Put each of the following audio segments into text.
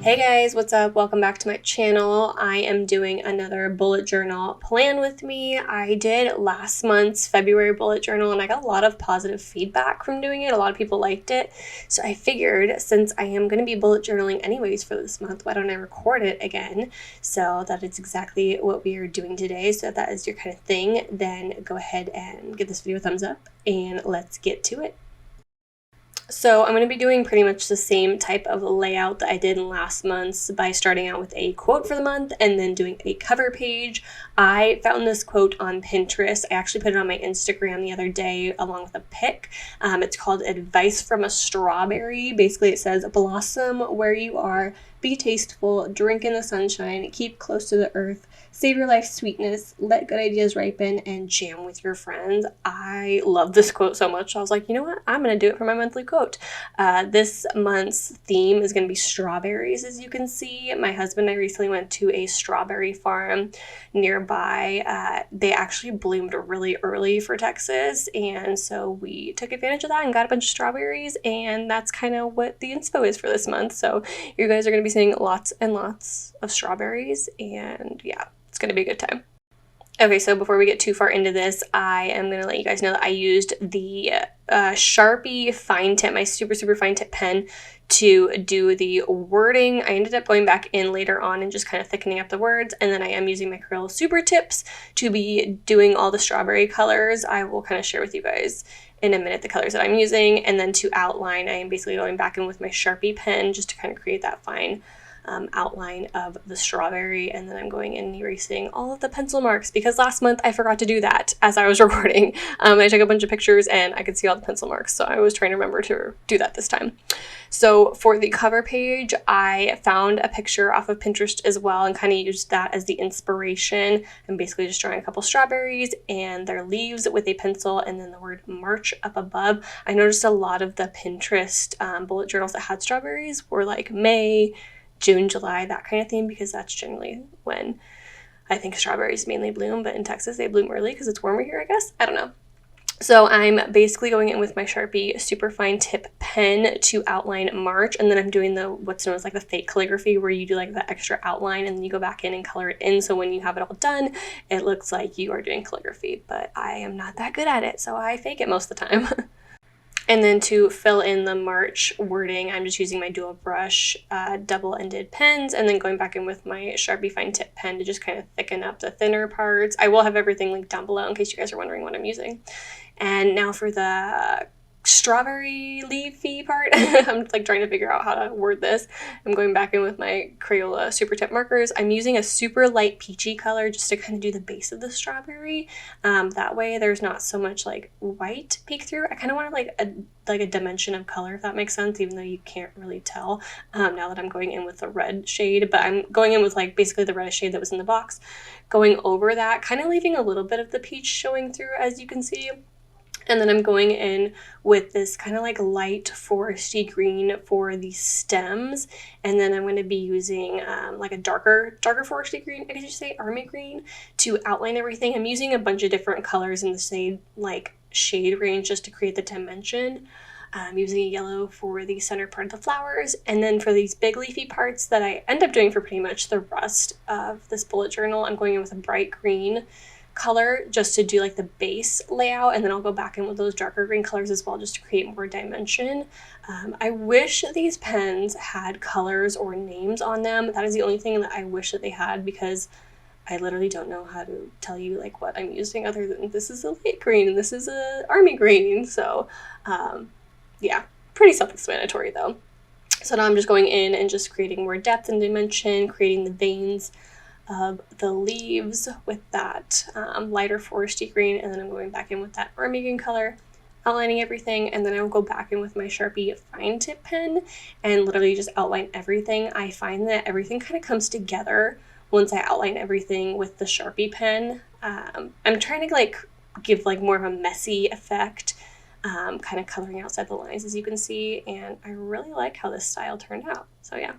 Hey guys, what's up? Welcome back to my channel. I am doing another bullet journal plan with me. I did last month's February bullet journal and I got a lot of positive feedback from doing it. A lot of people liked it. So I figured since I am going to be bullet journaling anyways for this month, why don't I record it again so that it's exactly what we are doing today. So if that is your kind of thing, then go ahead and give this video a thumbs up and let's get to it. So I'm going to be doing pretty much the same type of layout that I did in last month's by starting out with a quote for the month and then doing a cover page. I found this quote on Pinterest. I actually put it on my Instagram the other day along with a pic. It's called Advice from a Strawberry. Basically it says, blossom where you are, be tasteful, drink in the sunshine, keep close to the earth, save your life's sweetness, let good ideas ripen, and jam with your friends. I love this quote so much. I was like, you know what? I'm going to do it for my monthly quote. This month's theme is going to be strawberries, as you can see. My husband and I recently went to a strawberry farm nearby. They actually bloomed really early for Texas, and so we took advantage of that and got a bunch of strawberries, and that's kind of what the inspo is for this month. So you guys are going to be seeing lots and lots of strawberries, and yeah, it's going to be a good time. Okay, so before we get too far into this, I am going to let you guys know that I used the Sharpie fine tip, my super fine tip pen, to do the wording. I ended up going back in later on and just kind of thickening up the words, and then I am using my CRAYOLA SUPERTIPS to be doing all the strawberry colors. I will kind of share with you guys in a minute the colors that I'm using, and then to outline, I am basically going back in with my Sharpie pen just to kind of create that fine outline of the strawberry, and then I'm going in and erasing all of the pencil marks because last month I forgot to do that as I was recording. I took a bunch of pictures and I could see all the pencil marks, so I was trying to remember to do that this time. So for the cover page, I found a picture off of Pinterest as well and kind of used that as the inspiration. I'm basically just drawing a couple strawberries and their leaves with a pencil and then the word March up above. I noticed a lot of the Pinterest bullet journals that had strawberries were like May, June, July, that kind of thing, because that's generally when I think strawberries mainly bloom, but in Texas they bloom early because it's warmer here, I guess. I don't know. So I'm basically going in with my Sharpie super fine tip pen to outline March, and then I'm doing the what's known as like the fake calligraphy, where you do like the extra outline and then you go back in and color it in, so when you have it all done it looks like you are doing calligraphy, but I am not that good at it, so I fake it most of the time. And then to fill in the March wording, I'm just using my dual brush double-ended pens and then going back in with my Sharpie fine tip pen to just kind of thicken up the thinner parts. I will have everything linked down below in case you guys are wondering what I'm using. And now for the strawberry leafy part, I'm like trying to figure out how to word this. I'm going back in with my Crayola super tip markers. I'm using a super light peachy color just to kind of do the base of the strawberry. That way there's not so much like white peek through. I kind of want like a dimension of color, if that makes sense, even though you can't really tell now that I'm going in with the red shade, but I'm going in with like basically the red shade that was in the box, going over that, kind of leaving a little bit of the peach showing through, as you can see. And then I'm going in with this kind of like light foresty green for the stems. And then I'm going to be using like a darker foresty green, I guess you say army green, to outline everything. I'm using a bunch of different colors in the shade range just to create the dimension. I'm using a yellow for the center part of the flowers. And then for these big leafy parts that I end up doing for pretty much the rest of this bullet journal, I'm going in with a bright green color just to do like the base layout, and then I'll go back in with those darker green colors as well just to create more dimension. I wish these pens had colors or names on them. That is the only thing that I wish that they had, because I literally don't know how to tell you like what I'm using other than this is a light green and this is a army green. So yeah, pretty self-explanatory though. So now I'm just going in and just creating more depth and dimension, creating the veins of the leaves with that lighter foresty green, and then I'm going back in with that army green color, outlining everything, and then I'll go back in with my Sharpie fine tip pen and literally just outline everything. I find that everything kind of comes together once I outline everything with the Sharpie pen. I'm trying to like give like more of a messy effect, kind of coloring outside the lines, as you can see, and I really like how this style turned out, so yeah.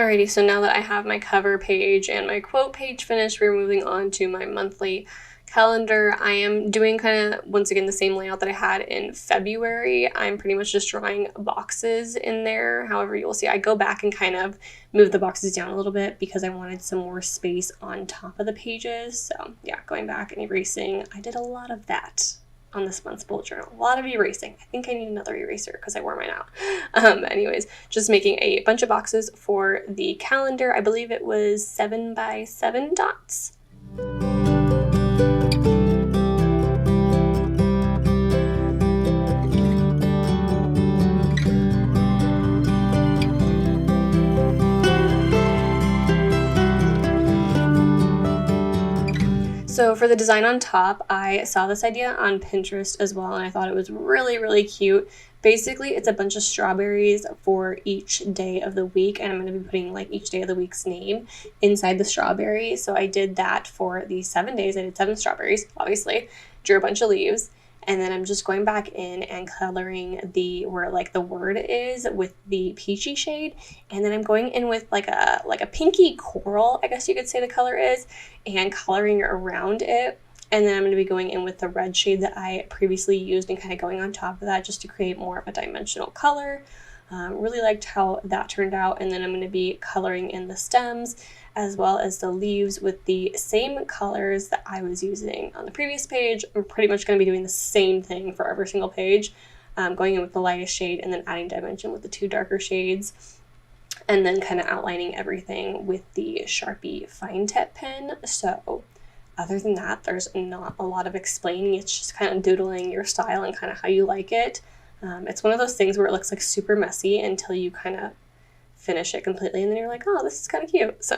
Alrighty, so now that I have my cover page and my quote page finished, we're moving on to my monthly calendar. I am doing kind of, once again, the same layout that I had in February. I'm pretty much just drawing boxes in there. However, you'll see I go back and kind of move the boxes down a little bit because I wanted some more space on top of the pages. So yeah, going back and erasing. I did a lot of that on this month's bullet journal. A lot of erasing. I think I need another eraser because I wore mine out. Anyways, just making a bunch of boxes for the calendar. I believe it was 7 by 7 dots. So for the design on top, I saw this idea on Pinterest as well, and I thought it was really, really cute. Basically, it's a bunch of strawberries for each day of the week, and I'm going to be putting like each day of the week's name inside the strawberry. So I did that for the 7 days. I did 7 strawberries, obviously, drew a bunch of leaves, and then I'm just going back in and coloring where like the word is with the peachy shade, and then I'm going in with like a pinky coral, I guess you could say the color is, and coloring around it. And then I'm going to be going in with the red shade that I previously used and kind of going on top of that just to create more of a dimensional color. Really liked how that turned out. And then I'm going to be coloring in the stems as well as the leaves with the same colors that I was using on the previous page. I'm pretty much going to be doing the same thing for every single page, going in with the lightest shade and then adding dimension with the 2 darker shades. And then kind of outlining everything with the Sharpie fine tip pen. So other than that, there's not a lot of explaining. It's just kind of doodling your style and kind of how you like it. It's one of those things where it looks like super messy until you kind of finish it completely, and then you're like, oh, this is kind of cute. So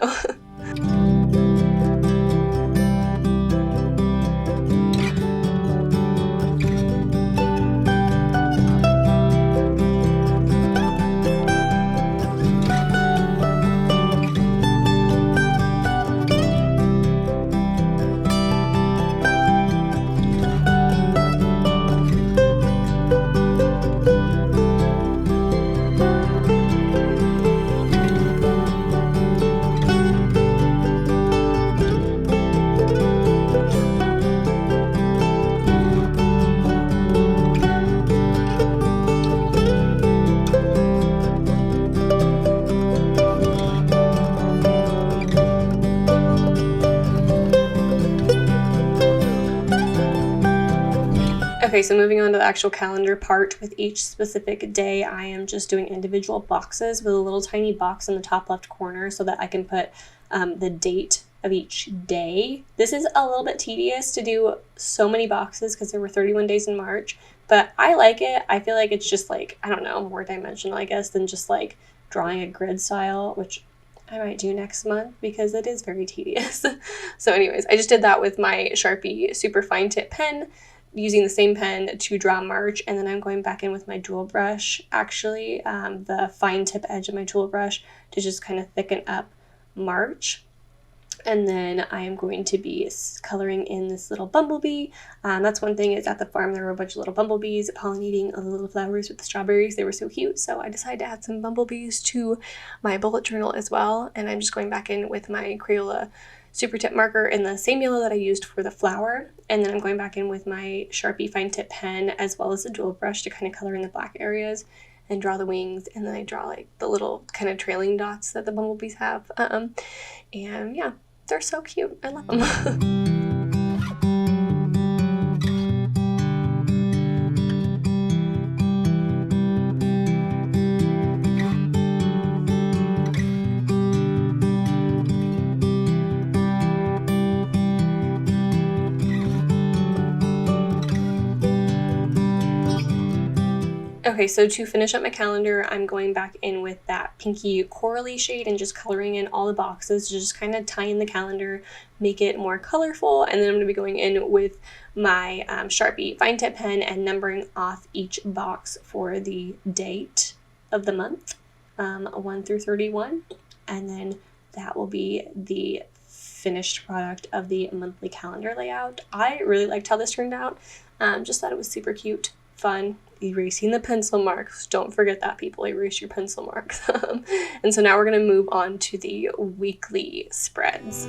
okay, so moving on to the actual calendar part, with each specific day, I am just doing individual boxes with a little tiny box in the top left corner so that I can put the date of each day. This is a little bit tedious to do so many boxes because there were 31 days in March, but I like it. I feel like it's just like, I don't know, more dimensional, I guess, than just like drawing a grid style, which I might do next month because it is very tedious. So anyways, I just did that with my Sharpie super fine tip pen, using the same pen to draw March, and then I'm going back in with my jewel brush, actually, the fine tip edge of my jewel brush, to just kind of thicken up March. And then I am going to be coloring in this little bumblebee. That's one thing, is at the farm there were a bunch of little bumblebees pollinating the little flowers with the strawberries. They were so cute, so I decided to add some bumblebees to my bullet journal as well. And I'm just going back in with my Crayola super tip marker in the same yellow that I used for the flower, and then I'm going back in with my Sharpie fine tip pen as well as the jewel brush to kind of color in the black areas and draw the wings, and then I draw like the little kind of trailing dots that the bumblebees have. And yeah, they're so cute. I love them. Okay, so to finish up my calendar, I'm going back in with that pinky corally shade and just coloring in all the boxes to just kind of tie in the calendar, make it more colorful. And then I'm going to be going in with my Sharpie fine tip pen and numbering off each box for the date of the month, 1 through 31. And then that will be the finished product of the monthly calendar layout. I really liked how this turned out. Just thought it was super cute, fun, erasing the pencil marks. Don't forget that, people. Erase your pencil marks. And so now we're going to move on to the weekly spreads.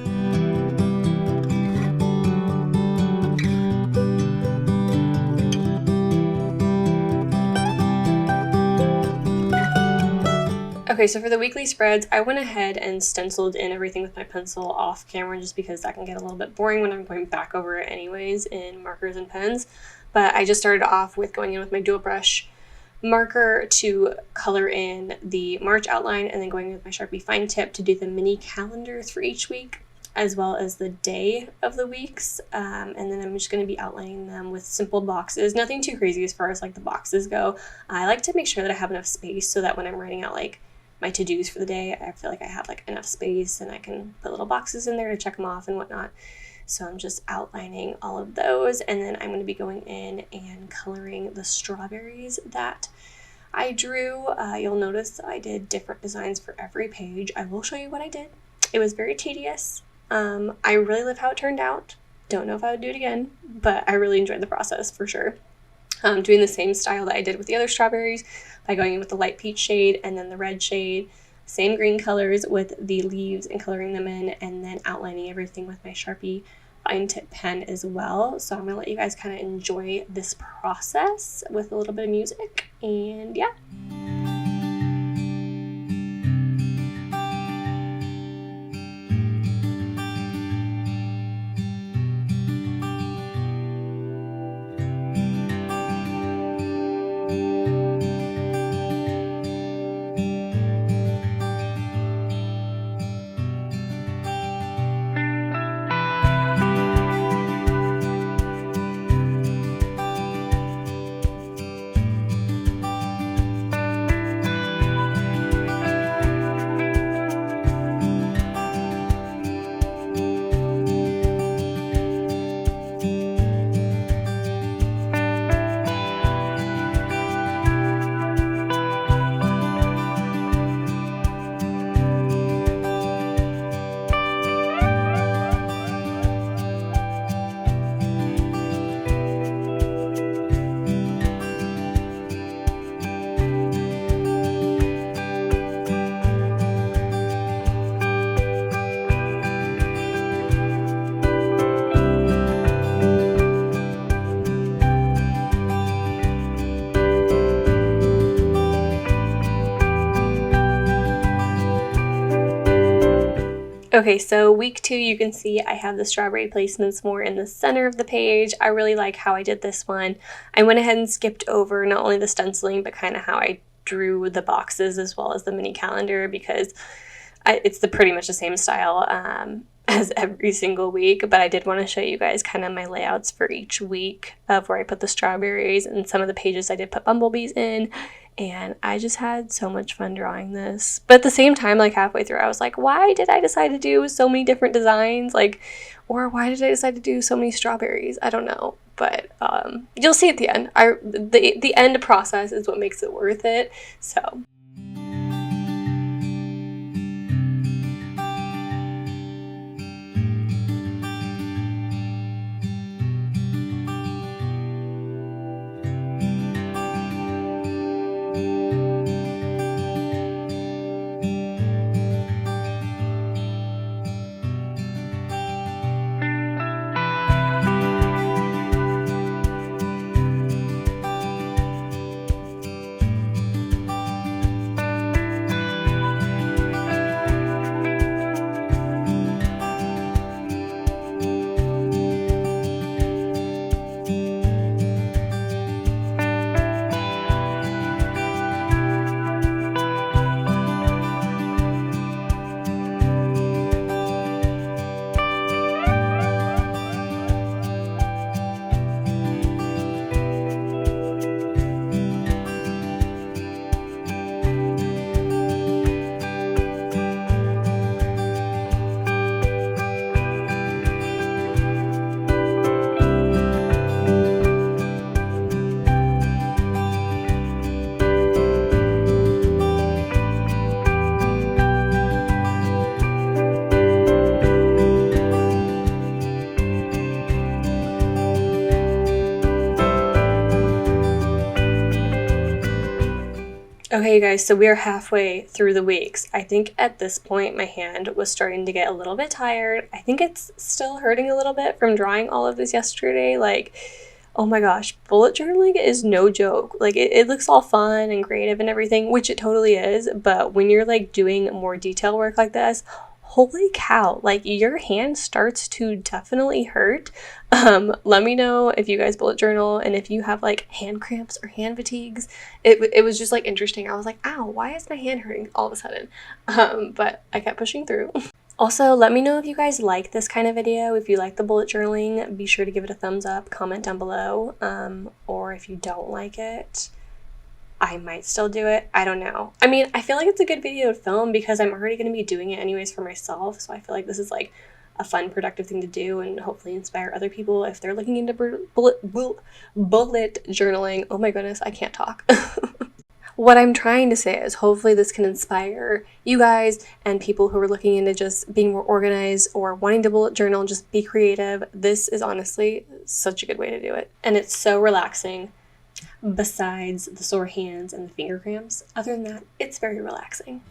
Okay, so for the weekly spreads, I went ahead and stenciled in everything with my pencil off camera just because that can get a little bit boring when I'm going back over it anyways in markers and pens. But I just started off with going in with my dual brush marker to color in the March outline, and then going in with my Sharpie fine tip to do the mini calendars for each week, as well as the day of the weeks. And then I'm just going to be outlining them with simple boxes. Nothing too crazy as far as like the boxes go. I like to make sure that I have enough space so that when I'm writing out like my to-dos for the day, I feel like I have like enough space and I can put little boxes in there to check them off and whatnot. So I'm just outlining all of those, and then I'm going to be going in and coloring the strawberries that I drew. You'll notice I did different designs for every page. I will show you what I did. It was very tedious. I really love how it turned out. Don't know if I would do it again, but I really enjoyed the process for sure. Doing the same style that I did with the other strawberries by going in with the light peach shade and then the red shade, same green colors with the leaves and coloring them in, and then outlining everything with my Sharpie fine tip pen as well. So I'm going to let you guys kind of enjoy this process with a little bit of music, and yeah. Okay, so week 2, you can see I have the strawberry placements more in the center of the page. I really like how I did this one. I went ahead and skipped over not only the stenciling, but kind of how I drew the boxes as well as the mini calendar, because it's pretty much the same style as every single week. But I did want to show you guys kind of my layouts for each week of where I put the strawberries, and some of the pages I did put bumblebees in. And I just had so much fun drawing this. But at the same time, like halfway through, I was like, why did I decide to do so many different designs? Or why did I decide to do so many strawberries? I don't know. But you'll see at the end. The end process is what makes it worth it. So. Okay, you guys, so we are halfway through the weeks. I think at this point my hand was starting to get a little bit tired. I think it's still hurting a little bit from drawing all of this yesterday. Like, oh my gosh, bullet journaling is no joke. Like, it looks all fun and creative and everything, which it totally is, but when you're like doing more detail work like this, holy cow, like your hand starts to definitely hurt. Let me know if you guys bullet journal and if you have like hand cramps or hand fatigues. It was just like interesting. I was like, ow, why is my hand hurting all of a sudden? But I kept pushing through. Also, let me know if you guys like this kind of video. If you like the bullet journaling, be sure to give it a thumbs up, comment down below. Or if you don't like it, I might still do it. I don't know. I mean, I feel like it's a good video to film because I'm already going to be doing it anyways for myself. So I feel like this is like a fun, productive thing to do and hopefully inspire other people if they're looking into bullet journaling. Oh my goodness, I can't talk. What I'm trying to say is hopefully this can inspire you guys and people who are looking into just being more organized or wanting to bullet journal, just be creative. This is honestly such a good way to do it. And it's so relaxing. Besides the sore hands and the finger cramps, other than that, it's very relaxing.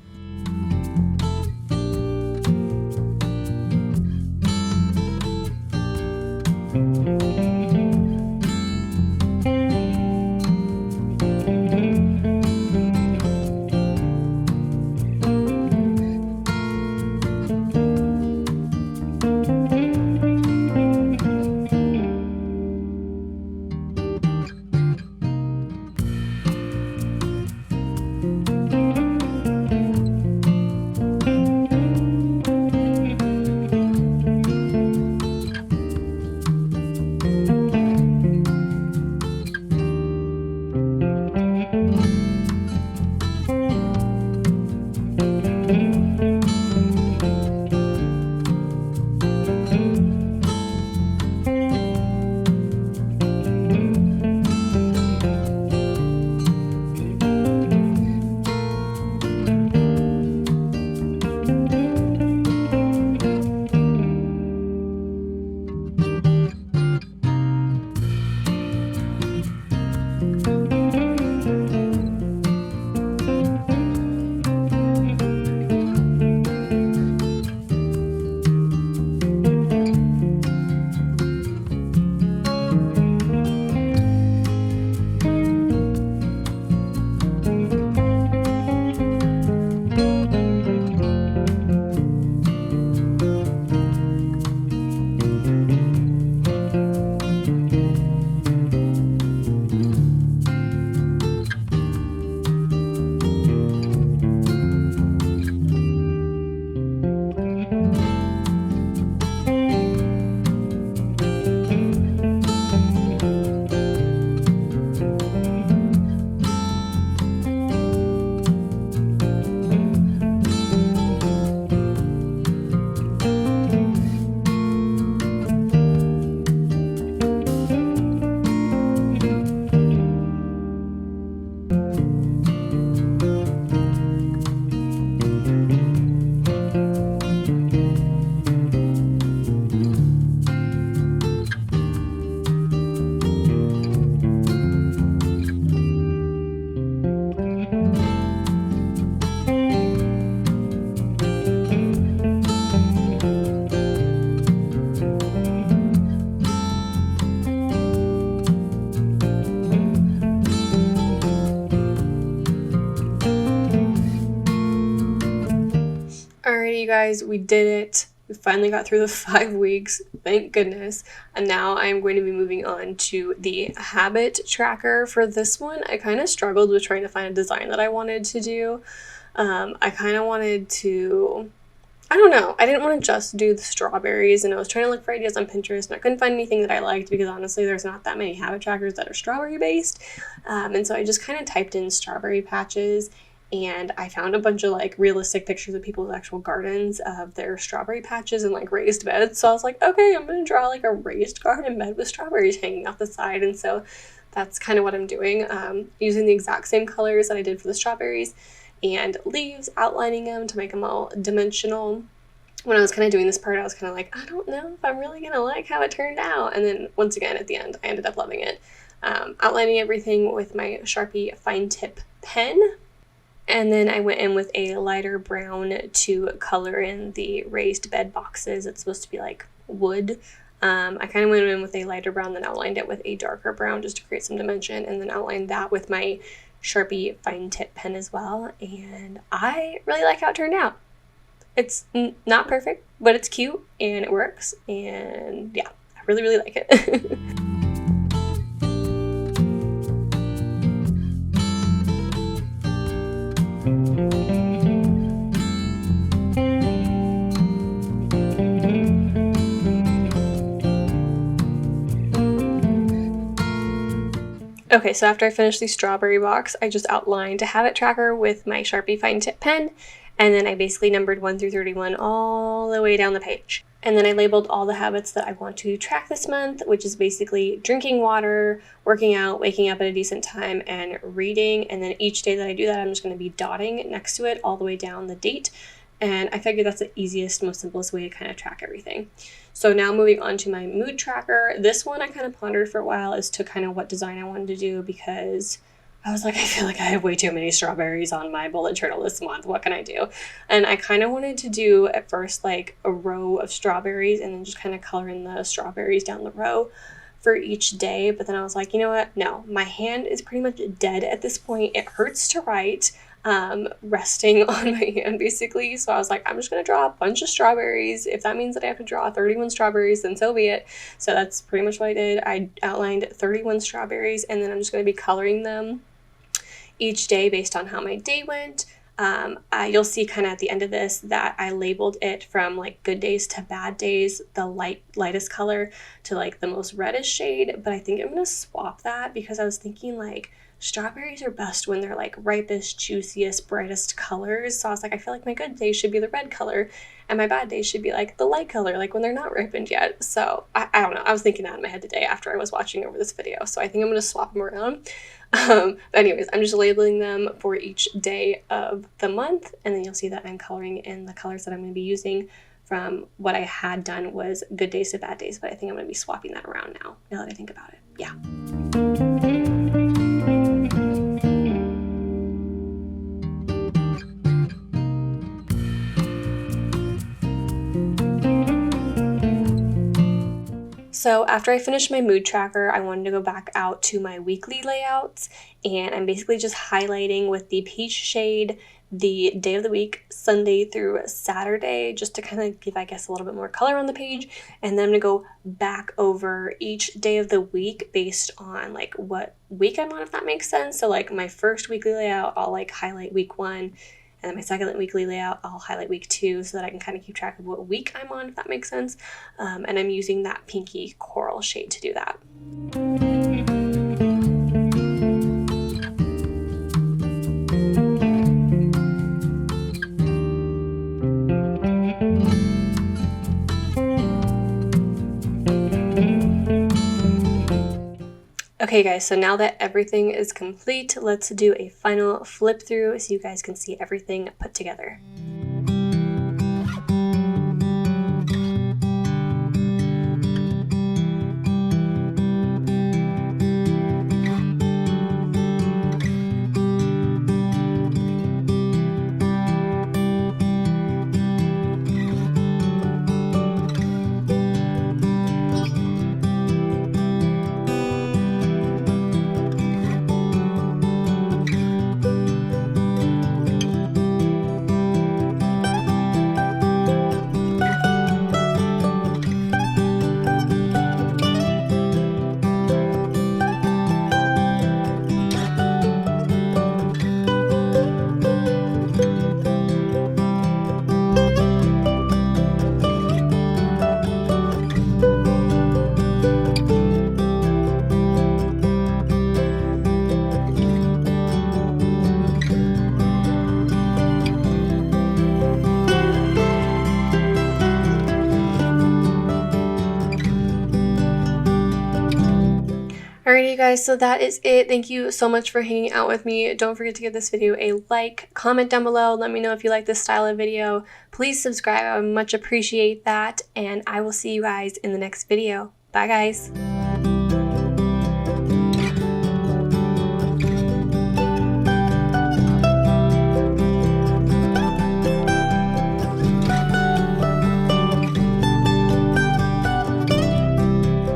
Alrighty, you guys, we did it. We finally got through the 5 weeks, thank goodness. And now I'm going to be moving on to the habit tracker. For this one, I kind of struggled with trying to find a design that I wanted to do. I kind of wanted to, I don't know, I didn't want to just do the strawberries, and I was trying to look for ideas on Pinterest, and I couldn't find anything that I liked because honestly there's not that many habit trackers that are strawberry based. And so I just kind of typed in strawberry patches, and I found a bunch of like realistic pictures of people's actual gardens of their strawberry patches and like raised beds. So I was like, okay, I'm gonna draw like a raised garden bed with strawberries hanging off the side. And so that's kind of what I'm doing, using the exact same colors that I did for the strawberries and leaves, outlining them to make them all dimensional. When I was kind of doing this part, I was kind of like, I don't know if I'm really gonna like how it turned out. And then once again at the end, I ended up loving it. Outlining everything with my Sharpie fine tip pen. And then I went in with a lighter brown to color in the raised bed boxes. It's supposed to be like wood. I kind of went in with a lighter brown, then outlined it with a darker brown just to create some dimension, and then outlined that with my Sharpie fine tip pen as well. And I really like how it turned out. It's not perfect, but it's cute and it works. And yeah, I really, really like it. Okay, so after I finished the strawberry box, I just outlined a habit tracker with my Sharpie fine tip pen, and then I basically numbered 1 through 31 all the way down the page. And then I labeled all the habits that I want to track this month, which is basically drinking water, working out, waking up at a decent time, and reading. And then each day that I do that, I'm just going to be dotting next to it all the way down the date. And I figured that's the easiest, most simplest way to kind of track everything. So now moving on to my mood tracker. This one I kind of pondered for a while as to kind of what design I wanted to do, because I was like, I feel like I have way too many strawberries on my bullet journal this month. What can I do? And I kind of wanted to do at first like a row of strawberries and then just kind of color in the strawberries down the row for each day. But then I was like, you know what? No, my hand is pretty much dead at this point. It hurts to write. Resting on my hand basically. So I was like, I'm just gonna draw a bunch of strawberries. If that means that I have to draw 31 strawberries, then so be it. So that's pretty much what I did. I outlined 31 strawberries, and then I'm just gonna be coloring them each day based on how my day went. You'll see kind of at the end of this that I labeled it from like good days to bad days, the lightest color to like the most reddish shade. But I think I'm gonna swap that, because I was thinking like strawberries are best when they're like ripest, juiciest, brightest colors. So I was like, I feel like my good days should be the red color and my bad days should be like the light color, like when they're not ripened yet. So I don't know. I was thinking that in my head today after I was watching over this video. So I think I'm going to swap them around. But anyways, I'm just labeling them for each day of the month. And then you'll see that I'm coloring in the colors that I'm going to be using. From what I had done was good days to bad days, but I think I'm going to be swapping that around now that I think about it. Yeah. So after I finished my mood tracker, I wanted to go back out to my weekly layouts, and I'm basically just highlighting with the peach shade the day of the week, Sunday through Saturday, just to kind of give, I guess, a little bit more color on the page. And then I'm gonna go back over each day of the week based on like what week I'm on, if that makes sense. So like my first weekly layout, I'll like highlight week 1. And then my second weekly layout, I'll highlight week 2 so that I can kind of keep track of what week I'm on, if that makes sense. And I'm using that pinky coral shade to do that. Okay guys, so now that everything is complete, let's do a final flip through so you guys can see everything put together. Alrighty guys, so that is it. Thank you so much for hanging out with me. Don't forget to give this video a like, comment down below, let me know if you like this style of video. Please subscribe, I would much appreciate that, and I will see you guys in the next video. Bye guys!